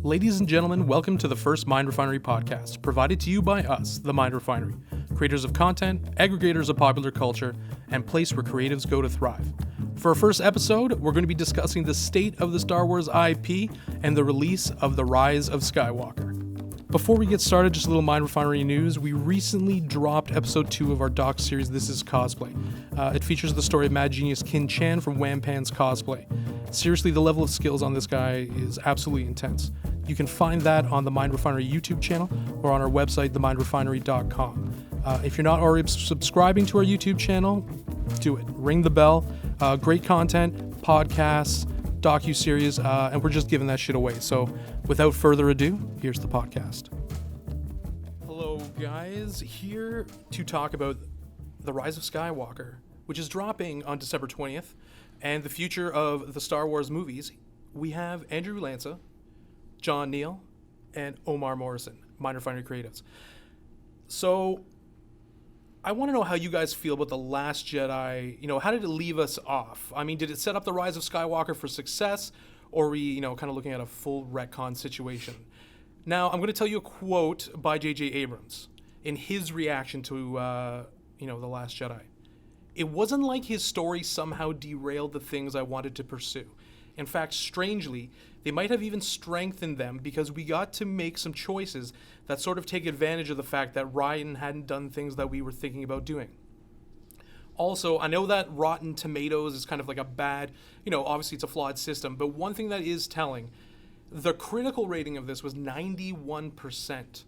Ladies and gentlemen, welcome to the first Mind Refinery podcast, provided to you by us, the Mind Refinery, creators of content, aggregators of popular culture, and place where creatives go to thrive. For our first episode, we're going to be discussing the state of the Star Wars IP and the release of The Rise of Skywalker. Before we get started, just a little Mind Refinery news. We recently dropped episode 2 of our doc series, This Is Cosplay. It features the story of mad genius Kin Chan from Wampan's Cosplay. Seriously, the level of skills on this guy is absolutely intense. You can find that on the Mind Refinery YouTube channel or on our website, themindrefinery.com. If you're not already subscribing to our YouTube channel, do it. Ring the bell. Great content, podcasts, docu-series, and we're just giving that shit away. So without further ado, here's the podcast. Hello, guys. Here to talk about The Rise of Skywalker, which is dropping on December 20th, and the future of the Star Wars movies. We have Andrew Lanca, John Neal, and Omar Morrison, Mind Refinery creatives. So I want to know how you guys feel about The Last Jedi. You know, how did it leave us off? I mean, did it set up The Rise of Skywalker for success, or are we, kind of looking at a full retcon situation? Now, I'm going to tell you a quote by J.J. Abrams in his reaction to, The Last Jedi. It wasn't like his story somehow derailed the things I wanted to pursue. In fact, strangely, they might have even strengthened them because we got to make some choices that sort of take advantage of the fact that Ryan hadn't done things that we were thinking about doing. Also, I know that Rotten Tomatoes is kind of like a bad, obviously it's a flawed system, but one thing that is telling, the critical rating of this was 91%,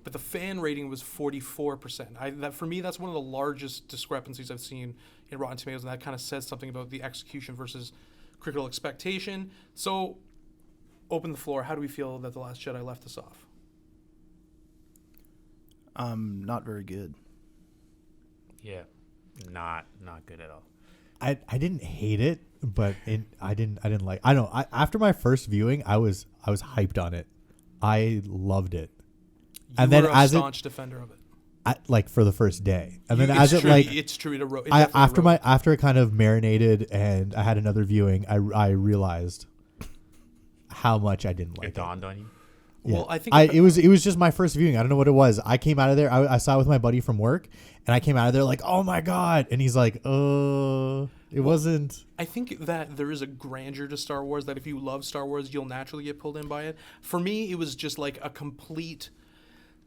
but the fan rating was 44%. For me, that's one of the largest discrepancies I've seen in Rotten Tomatoes, and that kind of says something about the execution versus critical expectation. So, open the floor. How do we feel that The Last Jedi left us off? Not very good. Yeah, not good at all. I didn't hate it, but I didn't like. I don't know. After my first viewing, I was hyped on it. I loved it. You were a staunch defender of it. Like for the first day, and then it's true. After it kind of marinated and I had another viewing, I realized how much I didn't like it. It dawned on you. Yeah. Well, I think it was just my first viewing. I don't know what it was. I came out of there. I saw it with my buddy from work, and I came out of there like, oh my god, and he's like, it wasn't. I think that there is a grandeur to Star Wars that if you love Star Wars, you'll naturally get pulled in by it. For me, it was just like a complete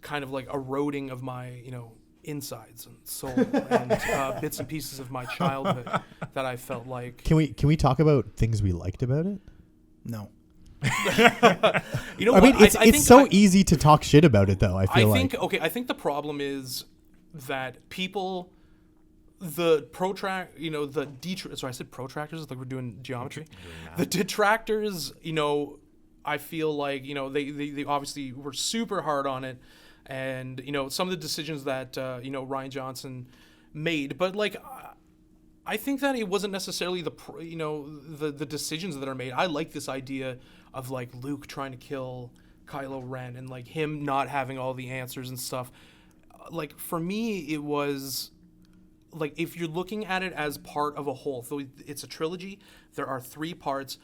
kind of like eroding of my, insides and soul and bits and pieces of my childhood that I felt like. Can we talk about things we liked about it? No. I mean, it's so easy to talk shit about it, though. I think the problem is that people, the sorry, I said protractors, like we're doing geometry. The detractors, I feel like, they obviously were super hard on it. And, some of the decisions that, Rian Johnson made. But, like, I think that it wasn't necessarily the decisions that are made. I like this idea of, like, Luke trying to kill Kylo Ren and, like, him not having all the answers and stuff. Like, for me, it was, like, if you're looking at it as part of a whole, so it's a trilogy, there are 3 parts.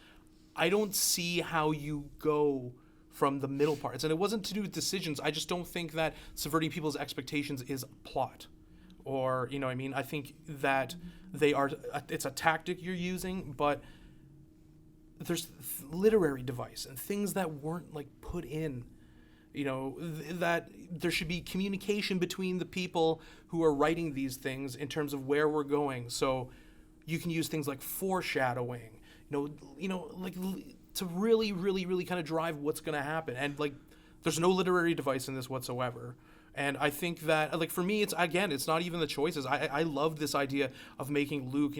I don't see how you go from the middle parts. And it wasn't to do with decisions. I just don't think that subverting people's expectations is plot. Or, I think that it's a tactic you're using, but there's literary device and things that weren't, like, put in, that there should be communication between the people who are writing these things in terms of where we're going. So you can use things like foreshadowing, like to really, really, really kind of drive what's going to happen. And, like, there's no literary device in this whatsoever. And I think that, like, for me, it's not even the choices. I love this idea of making Luke,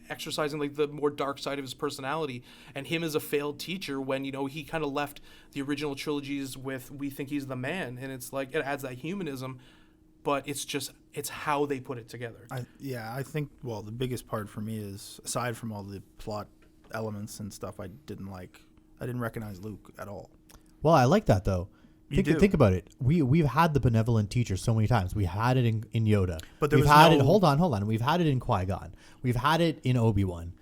exercising, like, the more dark side of his personality, and him as a failed teacher when, he kind of left the original trilogies with, we think he's the man. And it's like, it adds that humanism, but it's how they put it together. I think, the biggest part for me is, aside from all the plot elements and stuff I didn't recognize Luke at all. Well, I like that, though, Think about it. We've had the benevolent teacher so many times. We had it in Yoda. But there we've was had no- it. Hold on. We've had it in Qui-Gon. We've had it in Obi-Wan.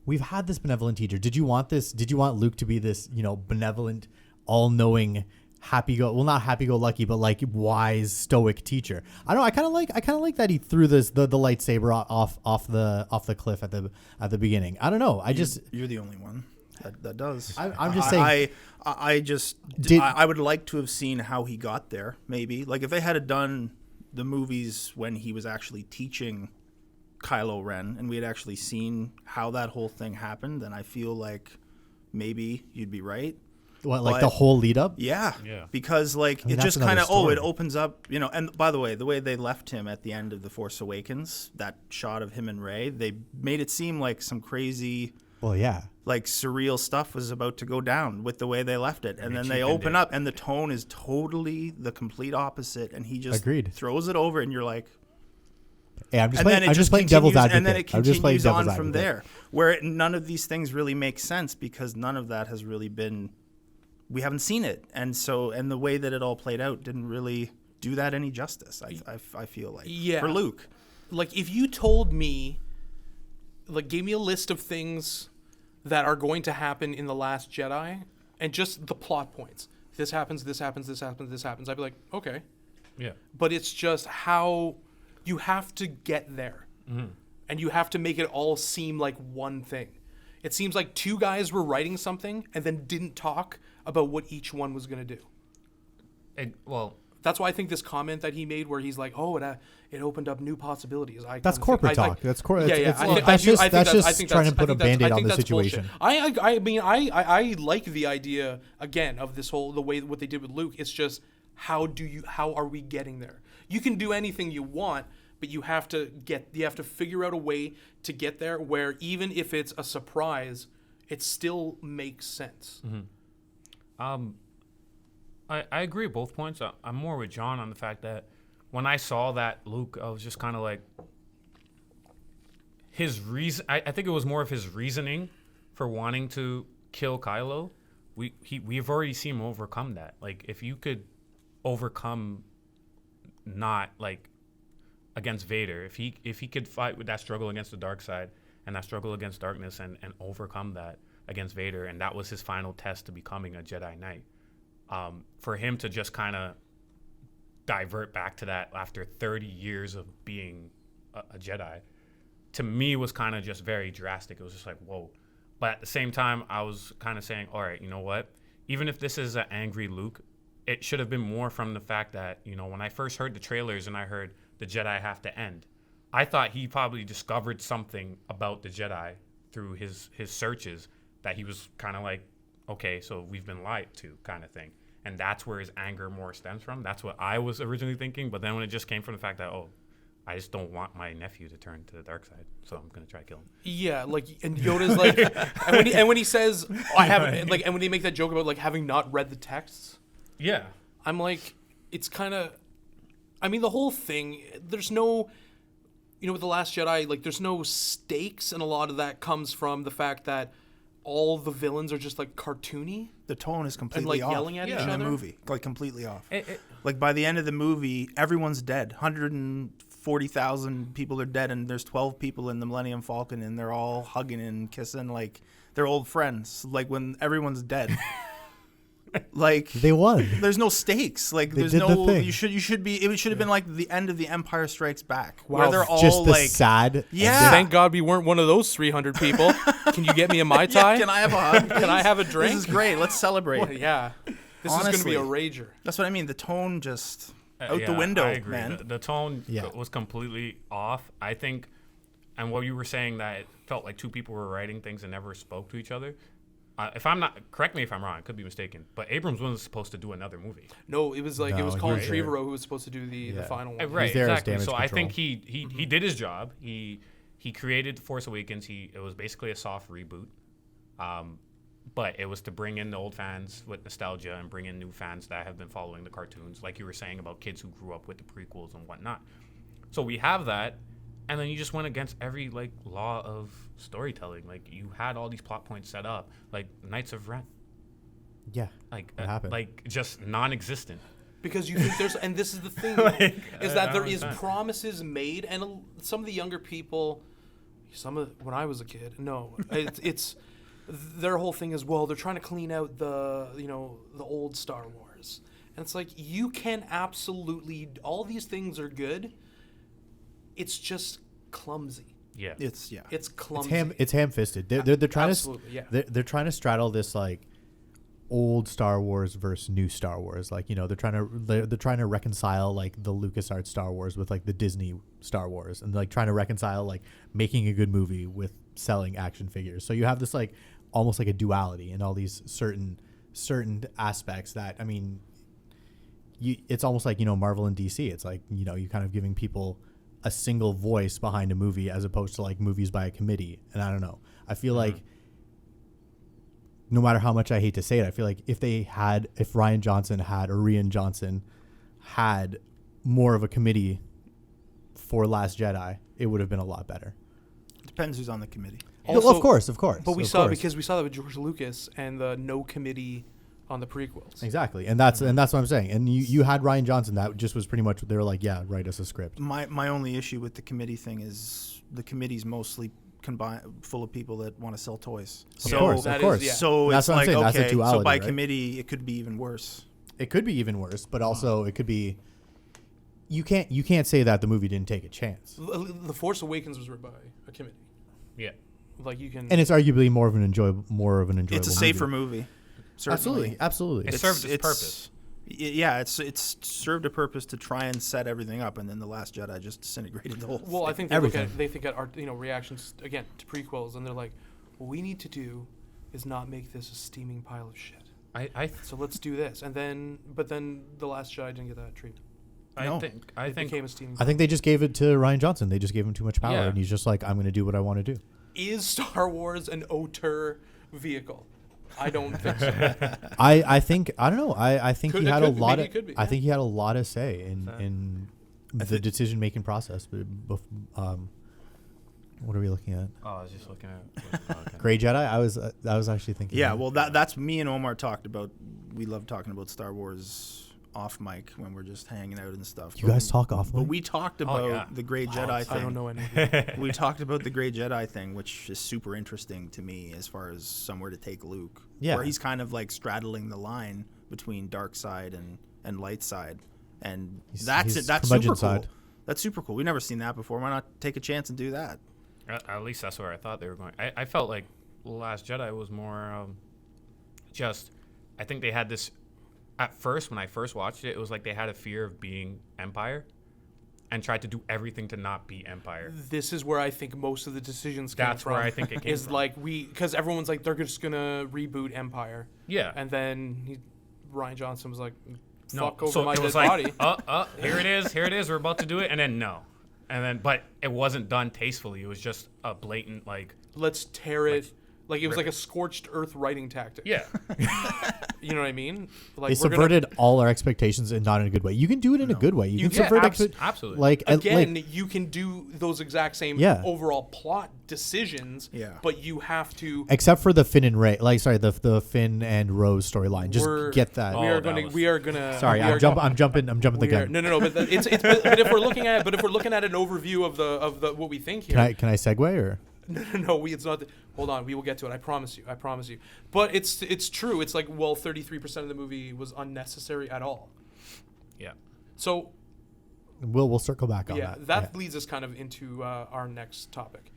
We've had this benevolent teacher. Did you want this? Did you want Luke to be this, benevolent, all-knowing, not happy-go-lucky, but like wise, stoic teacher? I don't know. I kind of like that he threw the lightsaber off the cliff at the beginning. I don't know. You're the only one that does. I'm just saying. I would like to have seen how he got there. Maybe like if they had done the movies when he was actually teaching Kylo Ren, and we had actually seen how that whole thing happened, then I feel like maybe you'd be right. What, like the whole lead up? Yeah. Yeah. Because like it that's just kind of another it story. opens up, and by the way they left him at the end of The Force Awakens, that shot of him and Rey, they made it seem like some crazy Well, yeah. like surreal stuff was about to go down with the way they left it, and then they cheapened open it. up and the tone is totally the complete opposite, and he just Agreed. throws it over and you're like, Hey, I'm just and playing, then it I'm just just playing devil's continues, advocate. and then it I'm just playing continues devil's on from advocate. there, where none of these things really make sense because none of that has really been, we haven't seen it, and the way that it all played out didn't really do that any justice. I feel like for Luke. Like if you told me, like gave me a list of things that are going to happen in The Last Jedi and just the plot points. This happens, this happens, this happens, this happens. I'd be like, okay. Yeah. But it's just how you have to get there. Mm-hmm. And you have to make it all seem like one thing. It seems like two guys were writing something and then didn't talk about what each one was going to do. That's why I think this comment that he made where he's like, "Oh, it opened up new possibilities." That's corporate talk. That's corporate. Yeah. That's just trying to put a Band-Aid on the situation. I mean, I like the idea again of this whole the way what they did with Luke. It's just how are we getting there? You can do anything you want, but you have to figure out a way to get there where even if it's a surprise, it still makes sense. Mm-hmm. I agree with both points. I'm more with John on the fact that when I saw that Luke, I was just kind of like his reason. I think it was more of his reasoning for wanting to kill Kylo. We've already seen him overcome that. Like if you could overcome not like against Vader, if he could fight with that struggle against the dark side and that struggle against darkness and overcome that against Vader, and that was his final test to becoming a Jedi Knight. For him to just kind of divert back to that after 30 years of being a Jedi, to me was kind of just very drastic. It was just like, whoa. But at the same time, I was kind of saying, all right, you know what? Even if this is an angry Luke, it should have been more from the fact that, when I first heard the trailers and I heard the Jedi have to end, I thought he probably discovered something about the Jedi through his searches that he was kind of like, okay, so we've been lied to kind of thing. And that's where his anger more stems from. That's what I was originally thinking. But then when it just came from the fact that, I just don't want my nephew to turn to the dark side, so I'm going to try to kill him. Yeah, like, and Yoda's like, and when he says, I haven't, like, and when they make that joke about, like, having not read the texts, Yeah. I'm like, it's kind of, I mean, the whole thing, there's no, with The Last Jedi, like, there's no stakes, and a lot of that comes from the fact that all the villains are just like cartoony. The tone is completely and like off yelling at each other in the movie, like completely off. It, Like by the end of the movie, everyone's dead. 140,000 people are dead, and there's 12 people in the Millennium Falcon, and they're all hugging and kissing like they're old friends. Like when everyone's dead, like They won. there's no stakes. Like They there's did the no. thing. You should be. It should have been like the end of The Empire Strikes Back, Wow. where they're all Just the like, sad. Yeah. Thank God we weren't one of those 300 people. Can you get me a Mai Tai? yeah, can I have a hug? Can I have a drink? This is great. Let's celebrate. Yeah. This is going to be a Honestly. rager. That's what I mean. The tone just out yeah, the window, I agree. man. The tone Yeah. was completely off. I think, and what you were saying that it felt like two people were writing things and never spoke to each other. If I'm not, correct me if I'm wrong, I could be mistaken, but Abrams wasn't supposed to do another movie. No, it was like, it No, was he Colin was there. Trevorrow who was supposed to do the final one. Right, there as exactly. damage So I control. think he did his job. He created The Force Awakens. It was basically a soft reboot, but it was to bring in the old fans with nostalgia and bring in new fans that have been following the cartoons, like you were saying about kids who grew up with the prequels and whatnot. So we have that, and then you just went against every like law of storytelling. Like you had all these plot points set up, like Knights of Ren. Yeah. Like what happened? like just non-existent. Because you think there's, and this is the thing, is that there is promises made, and some of the younger people, when I was a kid, no, it's their whole thing is, well, they're trying to clean out the old Star Wars, and it's like, you can absolutely, all these things are good, it's just clumsy. Yeah, it's clumsy. It's ham-fisted. They're trying absolutely, to yeah. they're trying to straddle this like old Star Wars versus new Star Wars. Like, they're trying to reconcile like the LucasArts Star Wars with like the Disney Star Wars, and like trying to reconcile like making a good movie with selling action figures. So you have this like almost like a duality in all these certain aspects that, I mean, it's almost like, Marvel and DC. It's like, you kind of giving people a single voice behind a movie as opposed to like movies by a committee. And I don't know. I feel like no matter how much I hate to say it, I feel like if Rian Johnson or Rian Johnson had more of a committee for Last Jedi, it would have been a lot better. Depends who's on the committee. Also, of course. But we saw that with George Lucas and the no committee on the prequels. Exactly, and that's what I'm saying. And you had Rian Johnson, that just was pretty much, they were like, yeah, write us a script. My only issue with the committee thing is the committee's mostly full of people that want to sell toys. Of course. Yeah. So that's it's like, saying. okay, that's a duality, so by right? committee, it could be even worse. It could be even worse, but also it could be. You can't say that the movie didn't take a chance. The Force Awakens was written by a committee. Yeah, like you can, and it's arguably more of an enjoyable. It's a safer movie. Certainly. Absolutely. It served its purpose. Yeah, it's served a purpose to try and set everything up, and then the Last Jedi just disintegrated the whole thing. Well, I think they think at our reactions again to prequels, and they're like, what we need to do is not make this a steaming pile of shit. So let's do this, but then the Last Jedi didn't get that treatment. I think it became a steaming. I think they just gave it to Rian Johnson. They just gave him too much power, and he's just like, I'm going to do what I want to do. Is Star Wars an auteur vehicle? I don't think so. I think, I don't know. I think he had a lot of. Be, I think he had a lot of say in the decision making process. But, what are we looking at? Oh, I was just looking at Grey Jedi. I was actually thinking. Yeah, well, that's me and Omar talked about. We love talking about Star Wars off mic when we're just hanging out and stuff. You guys talk off mic? But we talked about the Grey Jedi thing. I don't know anything. We talked about the Grey Jedi thing, which is super interesting to me as far as somewhere to take Luke. Yeah. Where he's kind of like straddling the line between dark side and light side. And that's super cool. Side. That's super cool. We've never seen that before. Why not take a chance and do that? At least that's where I thought they were going. I felt like Last Jedi was more I think they had this. At first, when I first watched it, it was like they had a fear of being Empire and tried to do everything to not be Empire. This is where I think most of the decisions came from. That's where I think it came is from. Like because everyone's like, they're just going to reboot Empire. Yeah. And then Rian Johnson was like, no, fuck over so my it was dead like, body. Here it is, we're about to do it, and then no. And then, but it wasn't done tastefully. It was just a blatant, like... Let's tear it. Like, it was like a scorched earth writing tactic. Yeah. You know what I mean? Like, they subverted all our expectations and not in a good way. You can do it in a good way. You can subvert absolutely. Like again, you can do those exact same overall plot decisions. Yeah. But you have to, except for the Finn and Rey, the Finn and Rose storyline. Just get that. We are gonna. Sorry, I'm jumping the gun. No. But but if we're looking at an overview of the what we think here. Can I segue or? No, it's not. Hold on, we will get to it. I promise you. But it's true. It's like, well, 33% of the movie was unnecessary at all. Yeah. So. We'll circle back on that. Yeah, that leads us kind of into our next topic.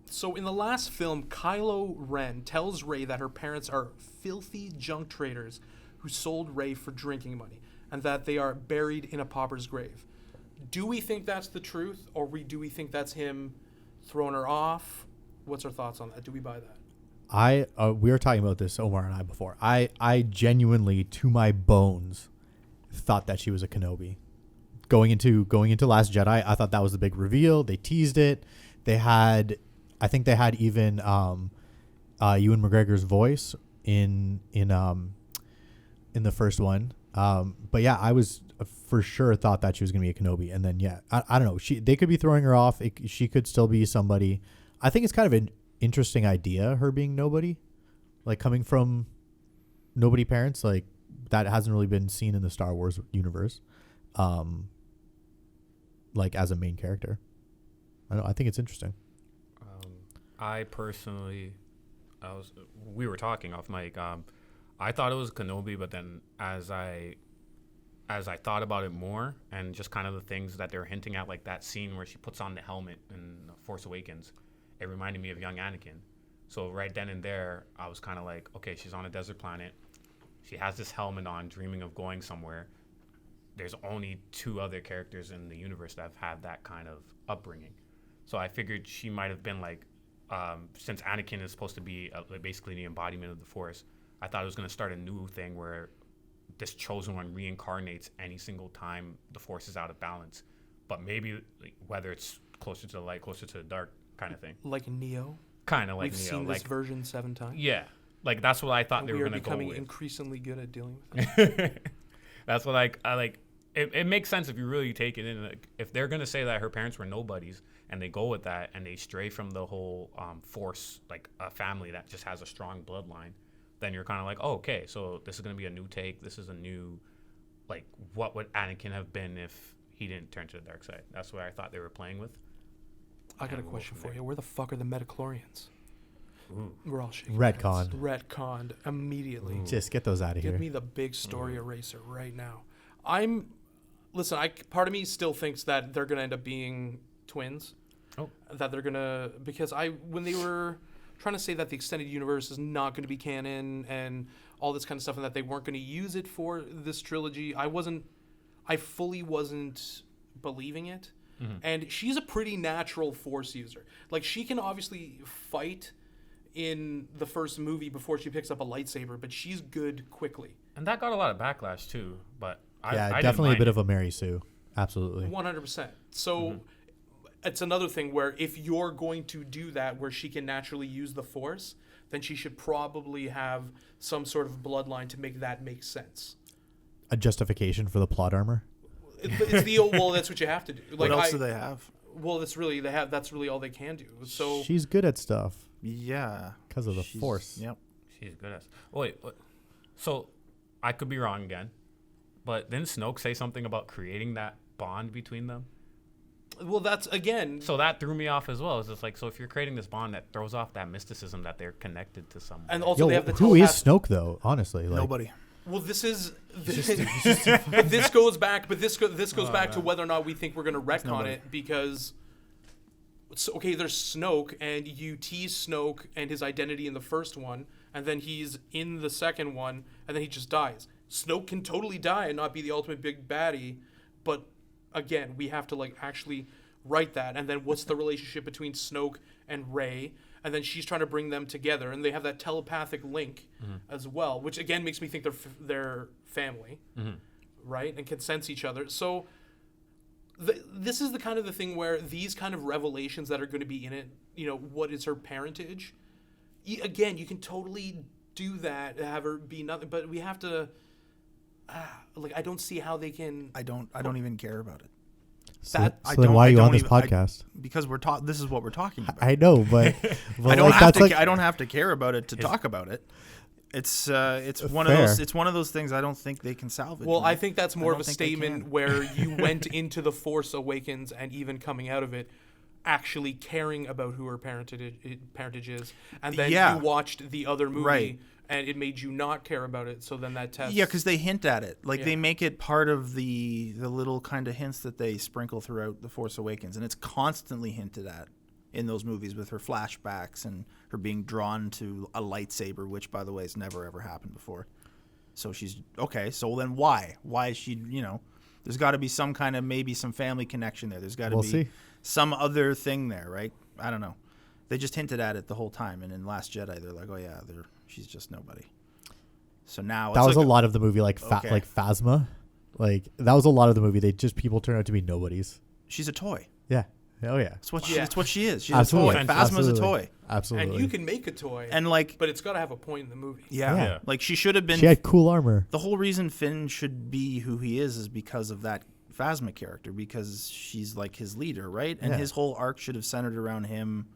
So in the last film, Kylo Ren tells Rey that her parents are filthy junk traders who sold Rey for drinking money, and that they are buried in a pauper's grave. Do we think that's the truth, or do we think that's him throwing her off? What's our thoughts on that? Do we buy that? We were talking about this, Omar and I, before. I genuinely, to my bones, thought that she was a Kenobi. Going into Last Jedi, I thought that was the big reveal. They teased it. I think they had even Ewan McGregor's voice in the first one. But yeah, I was for sure thought that she was going to be a Kenobi, and then I don't know. They could be throwing her off. She could still be somebody. I think it's kind of an interesting idea, her being nobody, like coming from nobody parents, like that hasn't really been seen in the Star Wars universe, like as a main character. I think it's interesting. I personally, we were talking off mic. I thought it was Kenobi, but then as I thought about it more, and just kind of the things that they were hinting at, like that scene where she puts on the helmet in Force Awakens, it reminded me of young Anakin. So right then and there, I was kind of like, okay, she's on a desert planet. She has this helmet on, dreaming of going somewhere. There's only 2 other characters in the universe that have had that kind of upbringing. So I figured she might have been like, since Anakin is supposed to be basically the embodiment of the Force, I thought it was going to start a new thing where this chosen one reincarnates any single time the Force is out of balance. But maybe like, whether it's closer to the light, closer to the dark kind of thing. Like Neo? Kind of like We've Neo. seen this version 7 times. Yeah. Like, that's what I thought they were going to go with. We are becoming increasingly good at dealing with it. That's what I like. It makes sense if you really take it in. Like, if they're going to say that her parents were nobodies and they go with that and they stray from the whole Force, like a family that just has a strong bloodline, then you're kind of like, oh, okay, so this is going to be a new take. This is a new, like, what would Anakin have been if he didn't turn to the dark side? That's what I thought they were playing with. I got a question for you. Where the fuck are the metachlorians? Ooh. We're all shaking Retconned. Retconned immediately. Ooh. Just get those out of here. Give me the big story eraser right now. Listen, part of me still thinks that they're going to end up being twins. Oh. That they're going to, because when they were trying to say that the extended universe is not going to be canon and all this kind of stuff and that they weren't going to use it for this trilogy, I fully wasn't believing it. Mm-hmm. And she's a pretty natural Force user. Like, she can obviously fight in the first movie before she picks up a lightsaber, but she's good quickly. And that got a lot of backlash too, but I definitely a bit it. of a Mary Sue. Absolutely. 100%. So it's another thing where if you're going to do that where she can naturally use the Force, then she should probably have some sort of bloodline to make that make sense. A justification for the plot armor? It's that's what you have to do. Like, what else do they have? Well, that's really all they can do. So she's good at stuff. Yeah. Because of the Force. Yep. She's good at. Wait. So I could be wrong again, but didn't Snoke say something about creating that bond between them? Well, that's again. So that threw me off as well. It's just like, so if you're creating this bond, that throws off that mysticism that they're connected to someone. And also, they have the who is Snoke though? Honestly, like, nobody. Well, this goes back to whether or not we think we're going to retcon it, because there's Snoke, and you tease Snoke and his identity in the first one, and then he's in the second one, and then he just dies. Snoke can totally die and not be the ultimate big baddie, but again, we have to actually write that. And then what's the relationship between Snoke and Rey? And then she's trying to bring them together, and they have that telepathic link as well, which again makes me think they're family, right? And can sense each other. So this is the kind of the thing where these kind of revelations that are going to be in it, what is her parentage? Again, you can totally do that, have her be nothing, but we have to. I don't see how they can. I don't even care about it. So then why are you on this podcast? Because this is what we're talking about. I know, but I don't have to care about it to talk about it. It's one of those things I don't think they can salvage. Well, I think that's more of a statement where you went into The Force Awakens and even coming out of it actually caring about who her parentage is, and then you watched the other movie. Right. And it made you not care about it, so then that test. Yeah, because they hint at it. They make it part of the little kind of hints that they sprinkle throughout The Force Awakens. And it's constantly hinted at in those movies with her flashbacks and her being drawn to a lightsaber, which, by the way, has never, ever happened before. So she's, okay, so then why? Why is she, there's got to be some kind of, maybe some family connection there. There's got to be some other thing there, right? I don't know. They just hinted at it the whole time. And in Last Jedi, they're like, oh, yeah, she's just nobody. So now that was a lot of the movie, like Phasma. Like, that was a lot of the movie. People turn out to be nobodies. She's a toy. Yeah. Oh yeah. It's what she is. She's Absolutely. a toy. Phasma's a toy. Absolutely. And you can make a toy. And but it's got to have a point in the movie. Yeah. Like, she should have been. She had cool armor. The whole reason Finn should be who he is because of that Phasma character, because she's like his leader, right? And his whole arc should have centered around him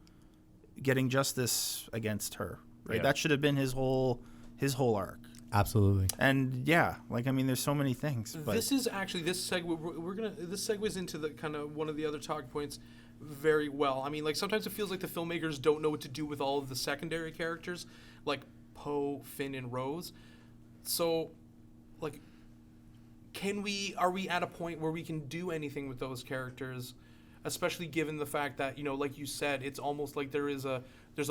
getting justice against her. Right, that should have been his whole arc. Absolutely. And yeah, like I mean, there's so many things. But This is actually this segues into the kind of one of the other talk points very well. I mean, like sometimes it feels like the filmmakers don't know what to do with all of the secondary characters, like Poe, Finn, and Rose. So, like, are we at a point where we can do anything with those characters, especially given the fact that, you know, like you said, it's almost like there's a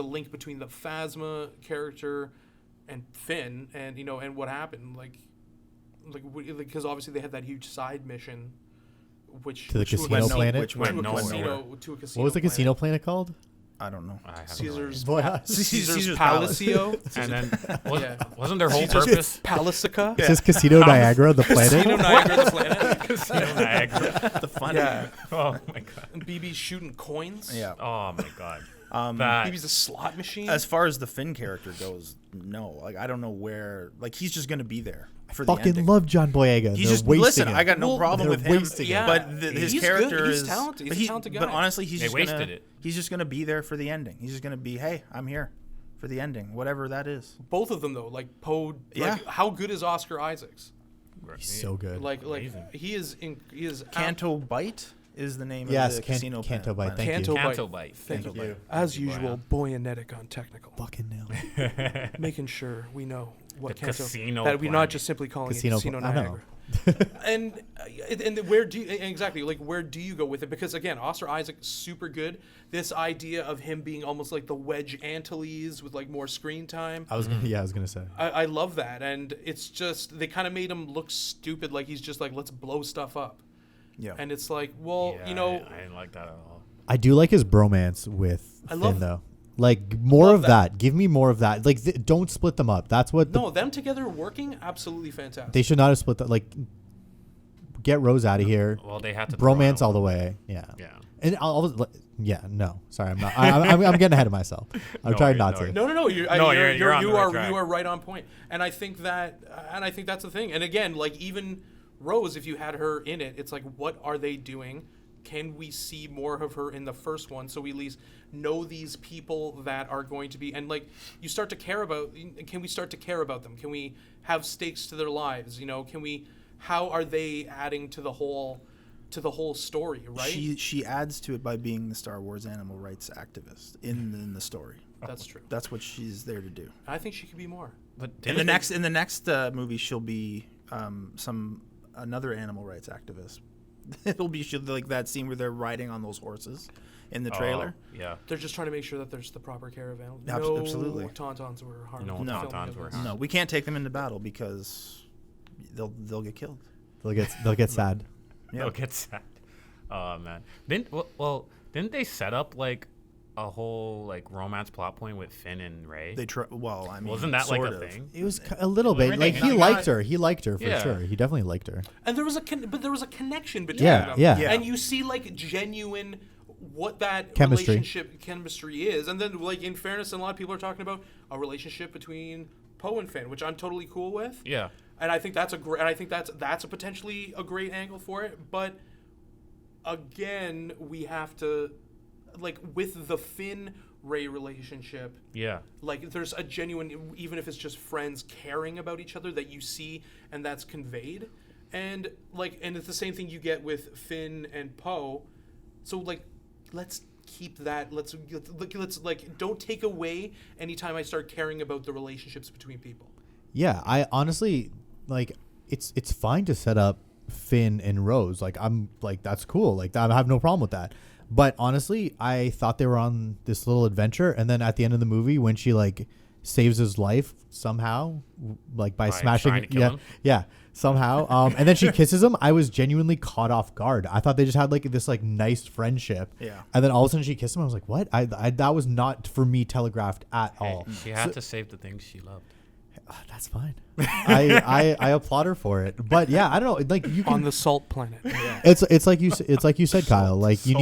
link between the Phasma character and Finn, and you know, and what happened, because obviously they had that huge side mission, which To the casino planet? Which to went a nowhere. casino. What was the casino planet called? I don't know. I have Caesar's no Boy, Caesar's Palacio. idea. And then Yeah. wasn't their whole Caesar's purpose? Palasica. Is this Casino Niagara the planet? Casino Niagara, the planet. Casino Niagara. The fun. Yeah. Oh my god. And BB's shooting coins. Yeah. Oh my god. That- BB's a slot machine. As far as the Finn character goes, no. Like I don't know where. Like he's just gonna be there for the Fucking ending. love John Boyega. He's They're just wasting listen. it. I got no Well, problem they're with him. wasting it. Yeah. But his He's character good. He's is talented. He's a talented guy. But honestly, he's They just wasted gonna. it. He's just gonna be there for the ending. He's just gonna be, hey, I'm here for the ending, whatever that is. Both of them though, like Poe. Yeah. Like, how good is Oscar Isaacs? He's so good. Like Amazing. he is. Canto Bite is the name Yes, of the casino Canto planet. Bite. Thank you. Canto Bite. Thank Canto you. Bite. As you, usual, boyanetic on technical. Fucking nail. Making sure we know what The Canto. casino That we're not planet. just simply calling Casino it Casino pla- I know. Niagara. and where do you, exactly like where do you go with it? Because again, Oscar Isaac super good. This idea of him being almost like the Wedge Antilles with like more screen time. I was gonna say. I love that, and it's just they kind of made him look stupid, like he's just like let's blow stuff up. Yeah. And it's like, well, Yeah, you know, I didn't like that at all. I do like his bromance with I Finn love- though. Like more love of that. that. Give me more of that. Like don't split them up. That's what no, them together working absolutely fantastic. they should not have split that. Like get Rose out of here. Well, they had to throw Bromance out- all the way. Yeah. Yeah. And no, sorry, I'm not. I'm getting ahead of myself. I'm No, trying you're- not no, to. No. You're on the right track. you are right on point, and I think that's the thing. And again, like even Rose, if you had her in it, it's like, what are they doing? Can we see more of her in the first one, so we at least know these people that are going to be, and like you start to care about? Can we start to care about them? Can we have stakes to their lives? You know, can we? How are they adding to the whole story? Right. She adds to it by being the Star Wars animal rights activist in the story. That's true. That's what she's there to do. I think she could be more. But In the next movie, she'll be another animal rights activist. She'll be like that scene where they're riding on those horses in the trailer. Yeah. They're just trying to make sure that there's the proper caravan. Absolutely. No tauntauns were harmed. No in the tauntauns filming were of harmed. this. No, we can't take them into battle because they'll get killed. They'll get sad. Yeah. They'll get sad. Oh man. Didn't they set up like a whole like romance plot point with Finn and Rey? Well, I mean, Wasn't that like sort a of. thing? It was a little bit. Weren't Like they he not- liked her. He liked her for Yeah. sure. He definitely liked her. And there was a connection between Yeah, them. yeah. Yeah. And you see like genuine what that Chemistry. chemistry is. And then like in fairness, and a lot of people are talking about a relationship between Poe and Finn, which I'm totally cool with. Yeah. And I think that's that's a potentially a great angle for it. But again, we have to like with the Finn Rey relationship. Yeah. Like there's a genuine, even if it's just friends caring about each other, that you see and that's conveyed, and it's the same thing you get with Finn and Poe. So like, let's keep that. Let's like don't take away anytime I start caring about the relationships between people. Yeah, I honestly like it's fine to set up Finn and Rose. Like I'm like that's cool. Like I have no problem with that. But honestly, I thought they were on this little adventure, and then at the end of the movie, when she like saves his life somehow, like by smashing, trying to kill him? somehow, and then she kisses him, I was genuinely caught off guard. I thought they just had like this like nice friendship, Yeah. and then all of a sudden she kissed him. I was like, what? I that was not for me telegraphed at all. She had to save the things she loved. That's fine. I applaud her for it. But yeah, I don't know. Like you can On the salt planet. it's like you said, Kyle. Like you So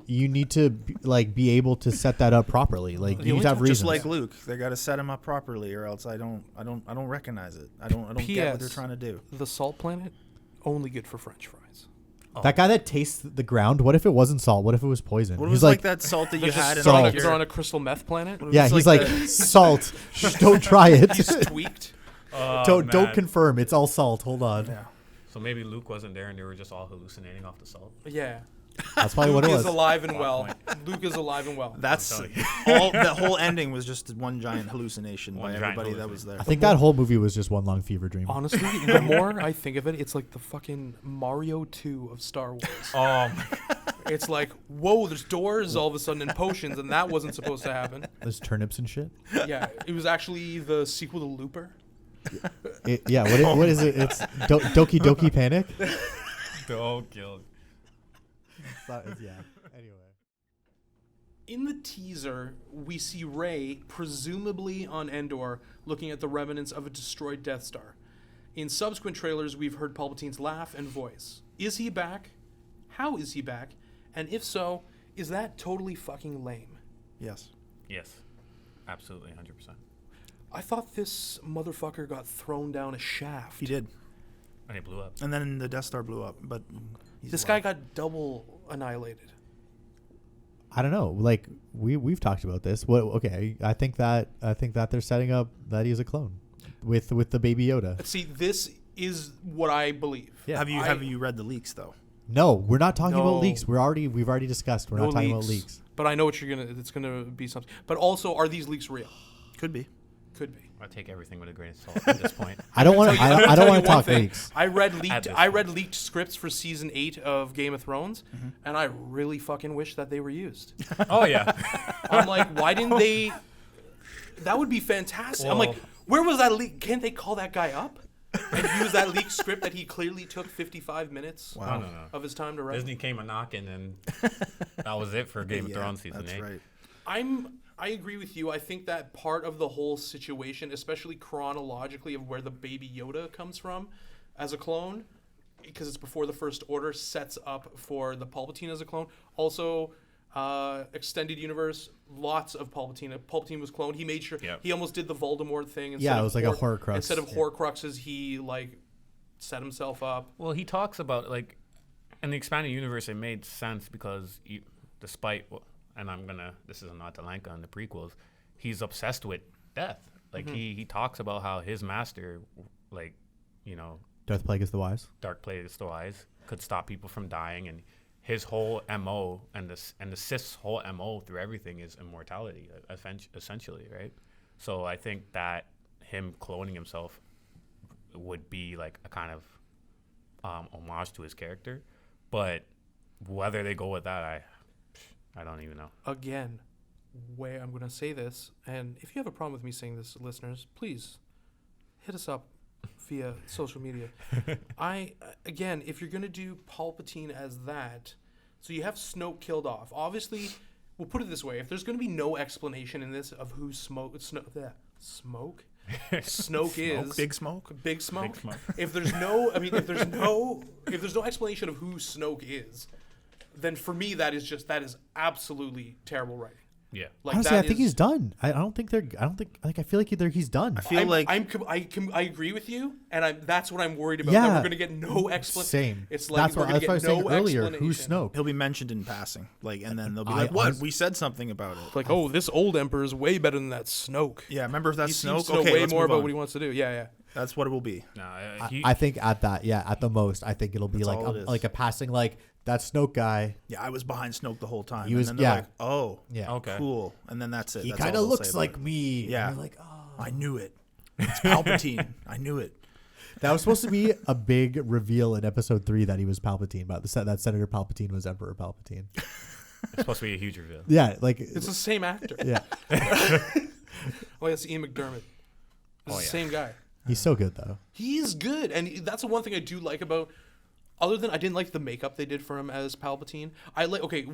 need to like be able to set that up properly. Like you need to have reasons. Just like Luke, they got to set him up properly, or else I don't recognize it. I don't get what they're P.S. trying to do. The salt planet, only good for French fries. That guy that tastes the ground. What if it wasn't salt? What if it was poison? What He's was like that salt that you They're had in salt. like they're on your, a crystal meth planet. yeah, it's he's like like salt. Shh, don't try it. He's tweaked. Don't confirm. It's all salt. Hold on. Yeah. So maybe Luke wasn't there and they were just all hallucinating off the salt. Yeah. That's probably what it Luke was. is alive and well. Luke is alive and well. That's all. The whole ending was just one giant hallucination by everybody that was there. I think that whole movie was just one long fever dream. Honestly, the more I think of it, it's like the fucking Mario 2 of Star Wars. It's like, whoa, there's doors all of a sudden and potions, and that wasn't supposed to happen. There's turnips and shit. Yeah, it was actually the sequel to Looper. What is it? It's Doki Doki Panic. Don't kill. Anyway. In the teaser, we see Rey, presumably on Endor, looking at the remnants of a destroyed Death Star. In subsequent trailers, we've heard Palpatine's laugh and voice. Is he back? How is he back? And if so, is that totally fucking lame? Yes. Yes. Absolutely, 100%. I thought this motherfucker got thrown down a shaft. He did. And it blew up. And then the Death Star blew up, but This guy got double annihilated. I don't know. Like we've talked about this. Okay. I think that they're setting up that he's a clone with the baby Yoda. See, this is what I believe. Yeah. Have you read the leaks though? No, we're not talking No. about leaks. We've already discussed. We're No not talking about leaks. But I know what it's gonna be something. But also, are these leaks real? Could be. Could be. I take everything with a grain of salt at this point. I don't want to. I don't want to talk leaks. I read At leaked this leaked scripts for season 8 of Game of Thrones, and I really fucking wish that they were used. Oh, yeah. I'm like, why didn't they? That would be fantastic. I'm like, Well- where was that leak? Can't they call that guy up and use that leaked script that he clearly took 55 minutes Wow. No. of his time to write? Disney came a knocking, and that was it for Game of Thrones season 8. That's right. I agree with you. I think that part of the whole situation, especially chronologically of where the baby Yoda comes from as a clone, because it's before the First Order, sets up for the Palpatine as a clone. Also, extended universe, lots of Palpatine. Palpatine was cloned. He made sure he almost did the Voldemort thing. Yeah, it was like a Horcrux. Instead of Horcruxes, he like set himself up. Well, he talks about, like, in the expanded universe, it made sense because despite, and this is not to Lanca in the prequels, he's obsessed with death. Like, he talks about how his master, like, Darth Plagueis the Wise. Dark Plagueis the Wise, could stop people from dying, and his whole MO and the Sith's whole MO through everything is immortality, essentially, right? So I think that him cloning himself would be like a kind of homage to his character, but whether they go with that, I don't even know. Again, where I'm going to say this, and if you have a problem with me saying this, listeners, please hit us up via social media. Again, if you're going to do Palpatine as that, so you have Snoke killed off. Obviously, we'll put it this way: if there's going to be no explanation in this of who Snoke is, Big Smoke. Big Smoke. If there's no explanation of who Snoke is, then for me that is absolutely terrible writing. Yeah. Like, Honestly, I think he's done. I feel like he's done. I feel like I agree with you, and that's what I'm worried about. Yeah. That we're gonna get no explanation. Same. It's like that's what I was saying earlier. Who's Snoke? he'll be mentioned in passing, and then they'll be like, "What? We said something about it." Like, oh, this old Emperor is way better than that Snoke. Yeah, remember if that's He Snoke? seems to know Okay, way let's more move about on. what he wants to do. Yeah. That's what it will be. No, I think at the most, I think it'll be That's all it is. like a passing, like that Snoke guy. Yeah, I was behind Snoke the whole time. He was- and then they're yeah. like, "Oh, Yeah. Okay. cool," and then that's it. He That's kind all of they'll looks say like about it. me. Yeah. And you're like, oh. I knew it. It's Palpatine. I knew it. That was supposed to be a big reveal in episode 3 that he was Palpatine, but that Senator Palpatine was Emperor Palpatine. it's supposed to be a huge reveal. Yeah, like It's the same actor. yeah, Oh, that's Ian McDermott. It's the same guy. he's so good though. He is good, and that's the one thing I do like about. Other than I didn't like the makeup they did for him as Palpatine.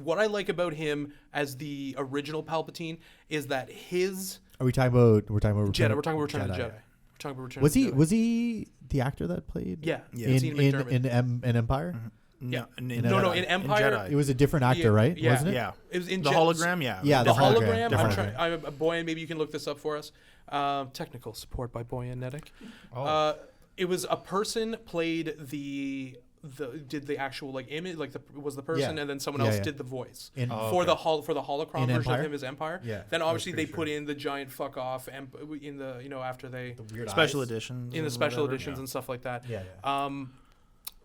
What I like about him as the original Palpatine is that his Are we talking about? We're talking about Jedi. We're talking about Return of the Jedi. We're talking about Return of the Jedi. Was he the actor that played? Yeah. Yeah. In in Empire. Yeah. In No, Jedi. in Empire, Jedi. It was a different actor, right? Yeah. Wasn't it? Yeah. It was in The hologram. Yeah. Yeah, The the hologram. hologram. I'm Boyan, maybe you can look this up for us. Technical support by Boyan Nedick. Oh. It was a person played did the actual like image, like was the person, Yeah. and then someone Yeah, else yeah. did the voice In- for the holocron In version Empire? of him as Empire. Yeah, Then I was obviously they pretty put sure. in the giant fuck off and in the after they Weird Special eyes. editions. in the and special whatever. editions and stuff like that. Yeah.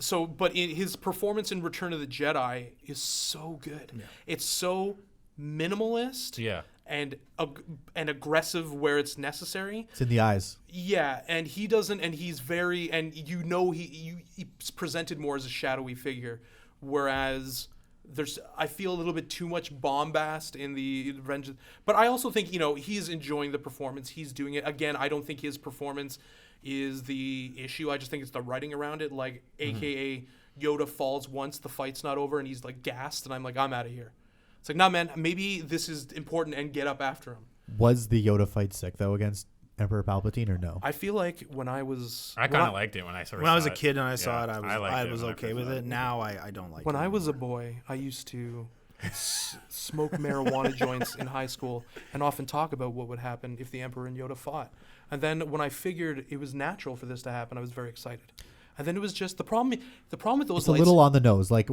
So, but his performance in Return of the Jedi is so good. Yeah. It's so minimalist Yeah. and aggressive where it's necessary. It's in the eyes. Yeah, and he doesn't, and he's very, and he's presented more as a shadowy figure, whereas I feel a little bit too much bombast in the Vengeance. But I also think he's enjoying the performance. He's doing it again. I don't think his performance is the issue. I just think it's the writing around it, like AKA Yoda falls once the fight's not over and he's like gassed, and I'm like, I'm out of here. It's like, nah, man, maybe this is important and get up after him. Was the Yoda fight sick though against Emperor Palpatine or no? I feel like when I was I kind of liked it when I saw it. When I was a kid and I saw it, Yeah, I liked was when I okay first with saw it. Now I don't like it. when I was a anymore. boy, I used to smoke marijuana joints in high school and often talk about what would happen if the Emperor and Yoda fought. And then when I figured it was natural for this to happen, I was very excited. And then it was just the problem. The problem with those It's a little on the nose. Like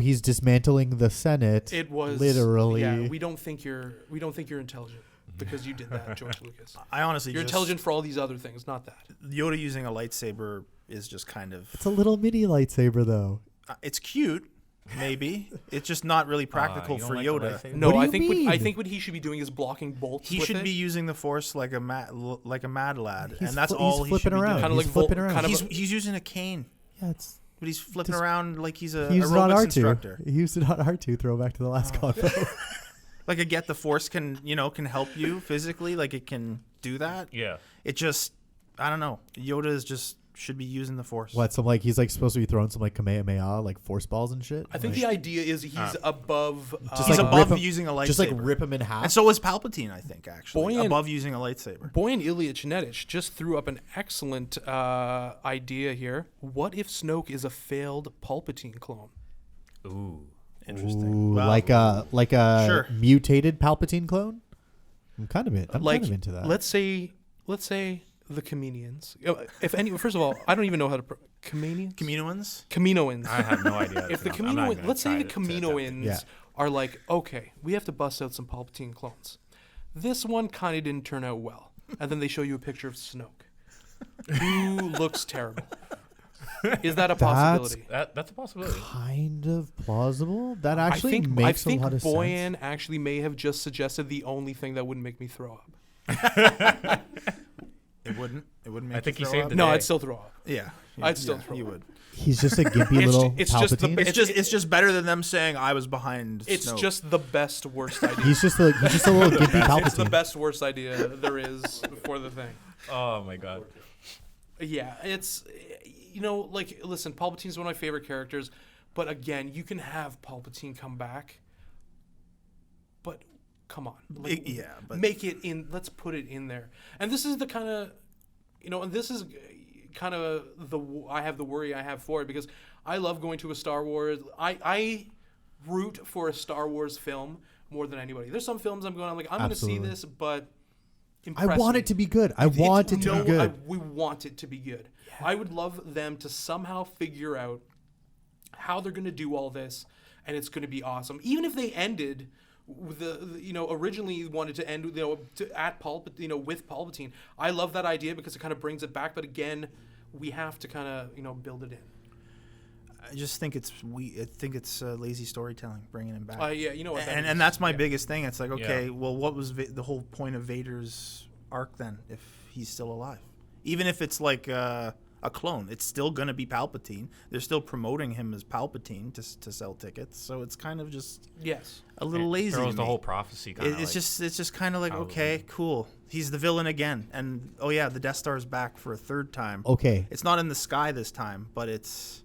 he's dismantling the Senate. It was literally. Yeah, we don't think you're intelligent because you did that, George Lucas. I honestly You're just, intelligent for all these other things, not that. Yoda using a lightsaber is just kind of. It's a little mini lightsaber though. It's cute, maybe. It's just not really practical you don't for like the Yoda. lightsaber? No, What do I you think mean? I think what he should be doing is blocking bolts. He with should it. be using the Force like a mad lad, He's and that's he's all he should flipping be around. doing. Kinda He's like flipping Vol- around. kind of He's using a cane, Yeah, it's. but he's flipping Just- around like he's a He used it on aerobics R2. instructor. He used it on R2. Throwback to the last convo. Like I get the Force can help you physically, like it can do that. Yeah. It just I don't know. Yoda should be using the Force. What? Some he's supposed to be throwing some Kamehameha Force balls and shit. I think the idea is he's above. Just He's like above rip him- using a lightsaber. just rip him in half. And so is Palpatine, I think, actually. Boyan- above using a lightsaber. Boyan Ilyich just threw up an excellent idea here. What if Snoke is a failed Palpatine clone? Ooh. Interesting. Ooh, Wow. like a Sure. mutated Palpatine clone. I'm kind of into that. Let's say the Kaminoans. If any, first of all, I don't even know how to Kaminoans. Kaminoans. I have no idea. If the I'm not Kaminoans, gonna let's say try the to attempt it. Kaminoans Yeah. are like, okay, we have to bust out some Palpatine clones. This one kind of didn't turn out well, and then they show you a picture of Snoke, who looks terrible. Is that a possibility? That's a possibility. kind of plausible. That actually I makes think a lot of sense. Boyan actually may have just suggested the only thing that wouldn't make me throw up. It wouldn't. It wouldn't make I think you he throw saved up? the No, day. I'd still throw up. Yeah. I'd still throw You up. would. He's just a gimpy little it's just the- Palpatine. It's just better than them saying I was behind It's Snoke. just the best worst idea. he's just a little gimpy Palpatine. It's the best worst idea there is for the thing. Oh my god. Yeah, it's listen, Palpatine's one of my favorite characters, but again, you can have Palpatine come back, but come on, but make it in. Let's put it in there. And this is the kind of, and this is kind of I have the worry I have for it because I love going to a Star Wars. I root for a Star Wars film more than anybody. There's some films I'm going to Absolutely. see this, but I want it to be good. I want it to be good. we want it to be good. I would love them to somehow figure out how they're going to do all this, and it's going to be awesome. Even if they ended with originally wanted to end with Palpatine. I love that idea because it kind of brings it back. But again, we have to kind of build it in. I just think it's lazy storytelling, bringing him back. Yeah, you know what? and that's my biggest thing. It's like, okay, well, what was the whole point of Vader's arc then? If he's still alive, even if it's like a clone, it's still gonna be Palpatine. They're still promoting him as Palpatine to sell tickets, so it's kind of just a little lazy. Throws to the me. whole prophecy. Kinda It's just kind of like, okay, cool. He's the villain again, and oh yeah, the Death Star's back for a third time. Okay. It's not in the sky this time, but it's.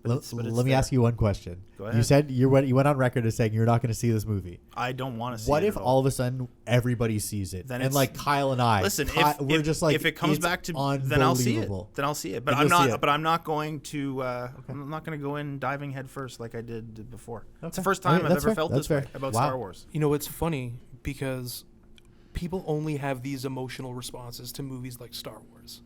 Let me ask you one question. Go ahead. You said you went on record as saying you're not going to see this movie. I don't want to see What it if at all of a sudden everybody sees it? Then and it's- like Kyle and I, Listen, we're just like, if it comes it's back to, then I'll see it. unbelievable. Then I'll see it. But Then I'm you'll see not. it. But I'm not going to. I'm not going to go in diving head first like I did before. It's the Okay. first time Okay, I've that's ever fair. felt That's this way fair. about Wow. Star Wars. It's funny because people only have these emotional responses to movies like Star Wars.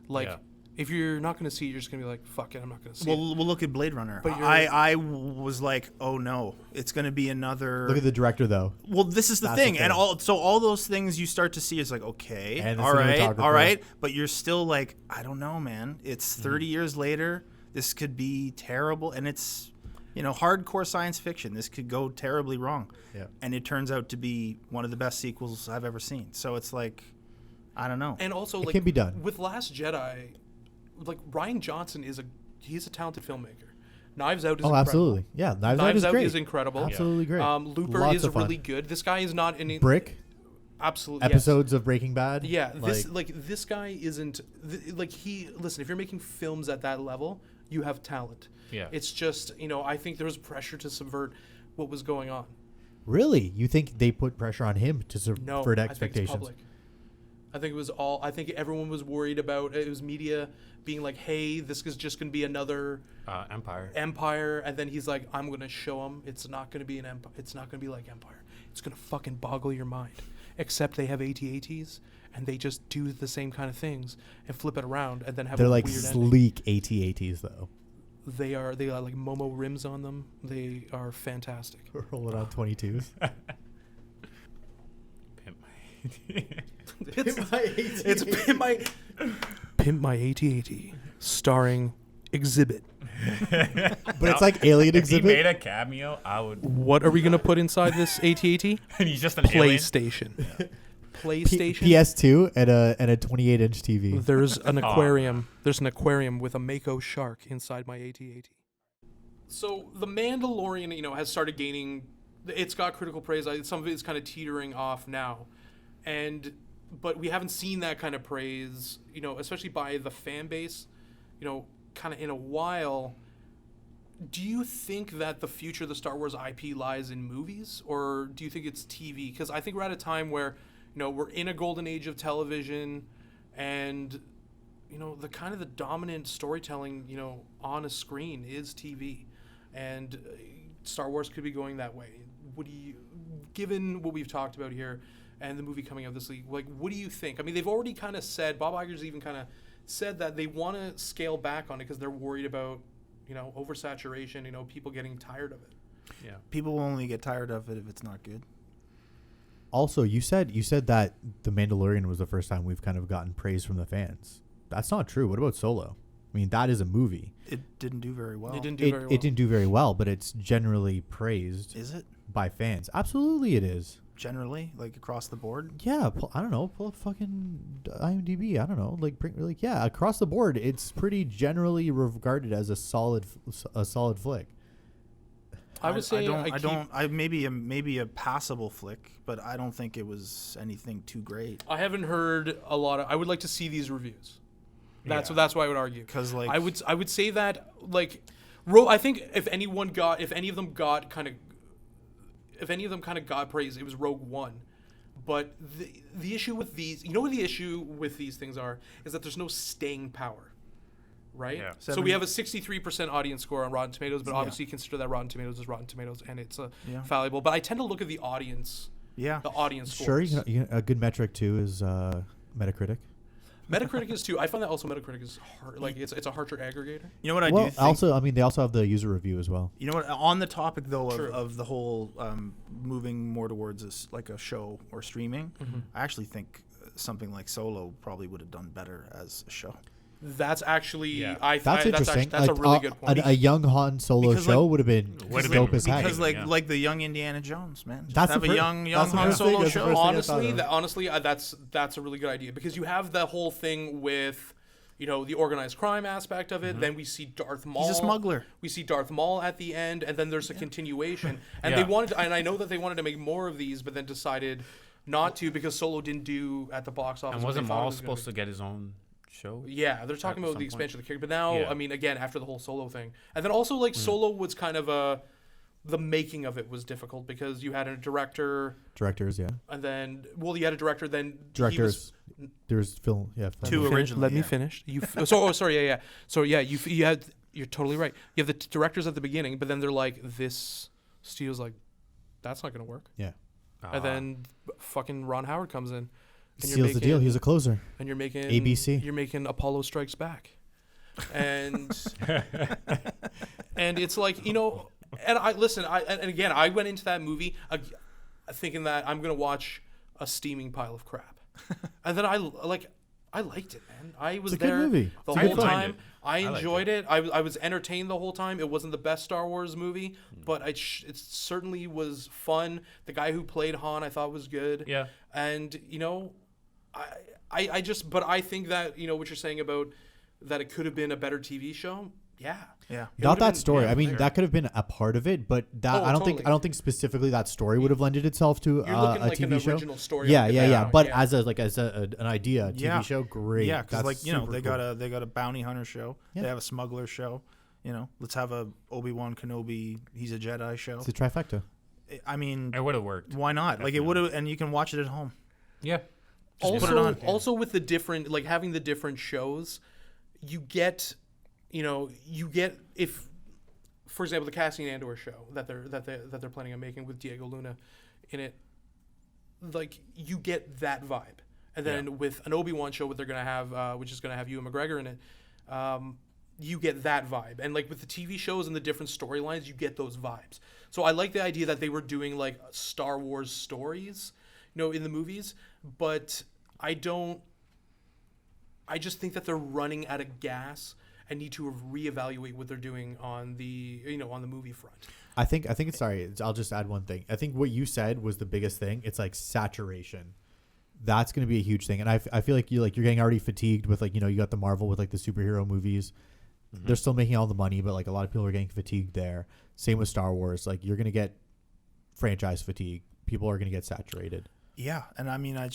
Like, Yeah. If you're not going to see it, you're just going to be like, fuck it, I'm not going to see it. We'll look at Blade Runner. But I was like, oh no, it's going to be another. Look at the director though. Well, this is the That's thing, the and thing. all those things you start to see is like, okay, And the all cinematographer. right, but you're still like, I don't know, man. It's 30 years later. This could be terrible, and it's, hardcore science fiction. This could go terribly wrong, Yeah. and it turns out to be one of the best sequels I've ever seen. So it's like, I don't know. And also, It like, can be done. with Last Jedi, like, Rian Johnson he's a talented filmmaker. Knives Out is incredible. Absolutely. Yeah, Knives Out is great. is incredible. Absolutely great. Looper Lots is of fun. really good. This guy is not in Brick absolutely episodes of Breaking Bad. Yeah, this guy isn't listen, if you're making films at that level, you have talent. Yeah. It's just, I think there was pressure to subvert what was going on. Really? You think they put pressure on him to subvert No, I think it's expectations? public. I think everyone was worried about it. It was media being like, hey, this is just going to be another Empire. And then he's like, I'm going to show them it's not going to be an Empire. It's not going to be like Empire. It's going to fucking boggle your mind. Except they have AT-ATs and they just do the same kind of things and flip it around and then have They're a like weird sleek AT-ATs though. They got like Momo rims on them. They are fantastic. Rolling on 22s. It's Pimp My AT-AT, starring Exhibit. But it's like Alien If he Exhibit. made a cameo, I would. What are we gonna put inside this AT-AT? And he's just an alien. PlayStation. PlayStation. PS2 and a 28-inch TV. There's an aquarium. There's an aquarium with a Mako shark inside my AT-AT. So The Mandalorian, has started gaining. It's got critical praise. Some of it is kind of teetering off now, but we haven't seen that kind of praise, especially by the fan base, kind of in a while. Do you think that the future of the Star Wars IP lies in movies, or do you think it's TV? Because I think we're at a time where, we're in a golden age of television, and, the dominant storytelling, on a screen is TV, and Star Wars could be going that way. Given what we've talked about here, and the movie coming out this week, what do you think? I mean, they've already kind of said, Bob Iger's even kind of said that they want to scale back on it because they're worried about, oversaturation, people getting tired of it. Yeah. People will only get tired of it if it's not good. Also, you said that The Mandalorian was the first time we've kind of gotten praise from the fans. That's not true. What about Solo? I mean, that is a movie. It didn't do very well. It didn't do very well. It didn't do very well, but it's generally praised Is it? by fans. Absolutely, it is. Generally, like across the board? Yeah, I don't know. Pull up fucking IMDb. I don't know. Yeah, across the board, it's pretty generally regarded as a solid flick. I would say maybe a passable flick, but I don't think it was anything too great. I haven't heard a lot of. I would like to see these reviews. That's why I would argue. Because I would say that I think if any of them kind of got praise, it was Rogue One. But the issue with these, what the issue with these things is that there's no staying power, right? Yeah. So we have a 63% audience score on Rotten Tomatoes, but obviously consider that Rotten Tomatoes is Rotten Tomatoes, and it's fallible. But I tend to look at the audience. Yeah. The audience Sure, scores. a good metric too is Metacritic. Metacritic is too. I find that also Metacritic is hard. It's a harsher aggregator. You know what I do think? Also, they also have the user review as well. You know what? On the topic though True. of the whole moving more towards a show or streaming, I actually think something like Solo probably would have done better as a show. That's actually That's interesting. That's a really good point. A young Han Solo show would have been dope as heck. Because like the young Indiana Jones, man. Just That's have the a young Han first thing- Solo that's the show. first thing I Honestly, thought of. that's a really good idea because you have the whole thing with the organized crime aspect of it. Then we see Darth Maul. He's a smuggler. We see Darth Maul at the end, and then there's a continuation. And they wanted, and I know that they wanted to make more of these, but then decided not to because Solo didn't do at the box office. And wasn't Maul supposed to get his own show? Yeah, they're talking about the expansion of the character, but now, I mean, again, after the whole Solo thing, and then also Solo was kind of the making of it was difficult because you had a directors, and then you had a director, then directors. There's film, Two originally. Let me finish. So you had. You're totally right. You have the directors at the beginning, but then they're like, this studio's like, that's not gonna work. Yeah. And then fucking Ron Howard comes in. And Seals the deal. He's a closer. And you're making ABC. You're making Apollo Strikes Back. and and it's like, you know, and again, I went into that movie thinking that I'm gonna watch a steaming pile of crap, and then I liked it, man. I was It's a good there movie. the It's a whole good film. time. I enjoyed it. I was entertained the whole time. It wasn't the best Star Wars movie, but it certainly was fun. The guy who played Han, I thought, was good. Yeah. And, you know, but I think that, you know, what you're saying about that it could have been a better TV show. Yeah. Yeah. Not that story. yeah, I mean, sure. that could have been a part of it, but that Oh, I don't totally. think specifically that story would have lended itself to You're looking a like TV an show. original story. Yeah, like yeah, that. yeah. But Yeah. as an idea, a TV show, great. Yeah, because That's like, you know, super they cool. got a bounty hunter show. Yeah. They have a smuggler show. You know, let's have a Obi-Wan Kenobi, he's a Jedi show. It's a trifecta. I mean, It would have worked. why not? Like, it would have, and you can watch it at home. Yeah. Just also, put it on. also with the different, like having the different shows, you get, if, for example, the Cassian Andor show that they're planning on making with Diego Luna in it, like you get that vibe, and then with an Obi-Wan show, what they're gonna have, which is gonna have Ewan McGregor in it, you get that vibe, and like with the TV shows and the different storylines, you get those vibes. So I like the idea that they were doing like Star Wars stories, you know, in the movies, but I just think that they're running out of gas and need to reevaluate what they're doing on the movie front. I think it's sorry. I'll just add one thing. I think what you said was the biggest thing. It's like saturation. That's going to be a huge thing, and I feel like you're getting already fatigued with, like, you know, you got the Marvel with like the superhero movies. Mm-hmm. They're still making all the money, but like a lot of people are getting fatigued there. Same with Star Wars. Like, you're going to get franchise fatigue. People are going to get saturated. Yeah, and I mean, I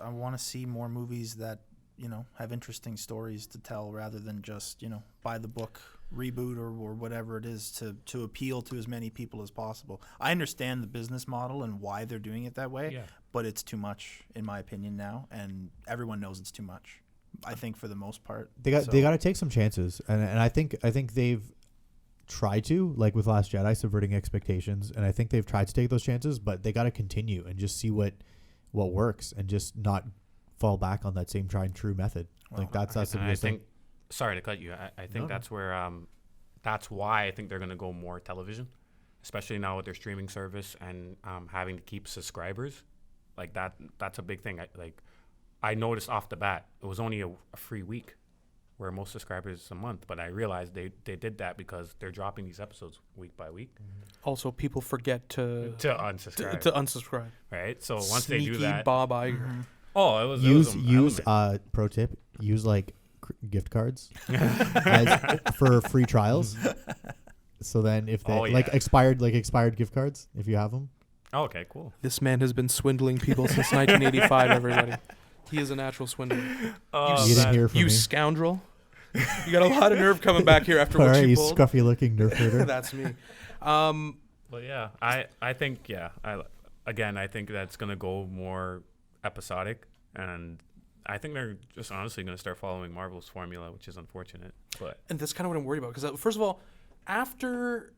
want to see more movies that, you know, have interesting stories to tell rather than just, you know, by the book reboot or whatever it is to appeal to as many people as possible. I understand the business model and why they're doing it that way, but it's too much in my opinion now, and everyone knows it's too much. I think for the most part They got to take some chances, and I think they've tried to, like with Last Jedi, subverting expectations, and I think they've tried to take those chances, but they got to continue and just see what works and just not fall back on that same tried and true method. Well, like that's the I biggest thing. think, sorry to cut you. I think that's where that's why I think they're going to go more television, especially now with their streaming service and having to keep subscribers. Like that's a big thing. I noticed off the bat, it was only a free week, where most subscribers a month. But I realized they did that because they're dropping these episodes week by week. Also, people forget to unsubscribe. to unsubscribe. Right. So once Sneaky they do that, Bob Iger. Mm-hmm. oh, it was use an element. pro tip, use like gift cards for free trials. So then if they expired gift cards, if you have them. Oh, okay, cool. This man has been swindling people since 1985. Everybody, he is a natural swindler. You didn't hear from you me. scoundrel. You got a lot of nerve coming back here after All what right, you you pulled. scruffy looking nerf herder. That's me. But yeah, I think I think that's gonna go more episodic, and I think they're just honestly gonna start following Marvel's formula, which is unfortunate. But And that's kind of what I'm worried about, because first of all, after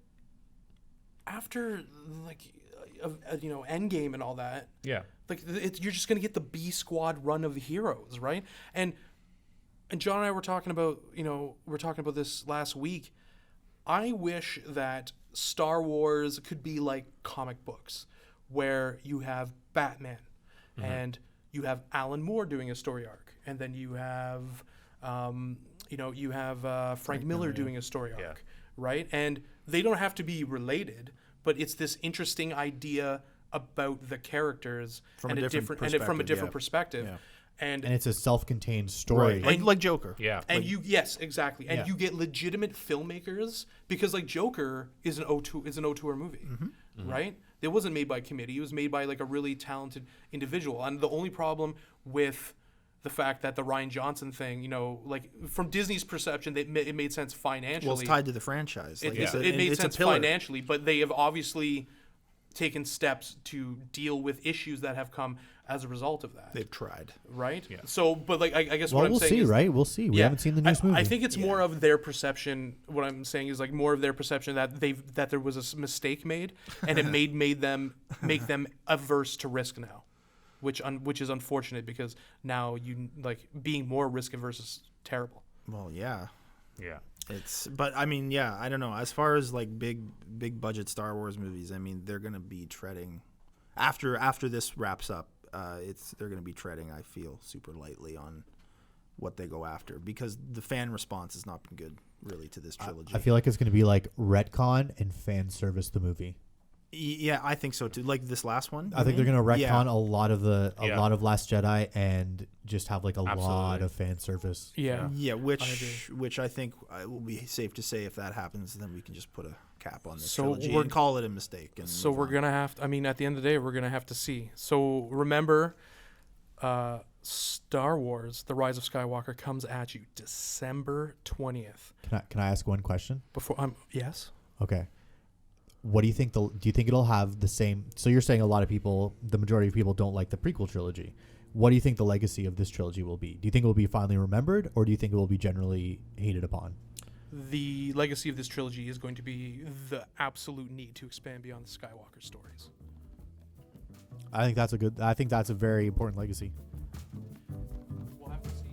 like you know, Endgame and all that, yeah, like you're just gonna get the B squad run of the heroes, right? And John and I were talking about this last week. I wish that Star Wars could be like comic books, where you have Batman and you have Alan Moore doing a story arc, and then you have Frank Miller doing a story arc, right? And they don't have to be related, but it's this interesting idea about the characters from a different perspective. Yeah. And it's a self-contained story. Right. Like Joker. yeah. and yes, exactly. And you get legitimate filmmakers, because like Joker is an auteur movie, right? It wasn't made by committee. It was made by like a really talented individual. And the only problem with the fact that the Rian Johnson thing, you know, like from Disney's perception, it made sense financially. Well, it's tied to the franchise. Like, It made it's sense a pillar. financially, but they have obviously taken steps to deal with issues that have come as a result of that. They've tried. Right? Yeah. So, but like, I guess Well, what I'm we'll saying see, is, right? We'll see. We haven't seen the newest movie. I think it's more of their perception. What I'm saying is like more of their perception that that there was a mistake made, and it made them averse to risk now, which is unfortunate, because now you like being more risk averse is terrible. Well, yeah. Yeah. But I mean, yeah, I don't know. As far as like big budget Star Wars movies, I mean, they're gonna be treading after this wraps up. They're gonna be treading, I feel, super lightly on what they go after, because the fan response has not been good really to this trilogy. I feel like it's gonna be like retcon and fan service the movie. Yeah, I think so too. Like this last one, I think they're gonna retcon Yeah. a lot of Last Jedi and just have like a Absolutely. lot of fan service. Yeah. Yeah, which I think will be safe to say if that happens, then we can just put a cap on this trilogy and call it a mistake. And So we're gonna have. I mean, at the end of the day, we're gonna have to see. So remember, Star Wars: The Rise of Skywalker comes at you December 20th. Can I ask one question? Yes. Okay. What do you think? Do you think it'll have the same? So you're saying a lot of people, the majority of people, don't like the prequel trilogy. What do you think the legacy of this trilogy will be? Do you think it will be finally remembered, or do you think it will be generally hated upon? The legacy of this trilogy is going to be the absolute need to expand beyond the Skywalker stories. I think that's a very important legacy. We'll have to see.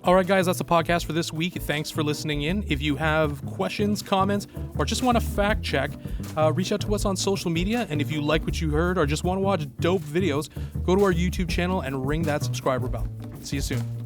All right, guys, that's the podcast for this week. Thanks for listening in. If you have questions, comments, or just want to fact check, reach out to us on social media. And if you like what you heard or just want to watch dope videos, go to our YouTube channel and ring that subscriber bell. See you soon.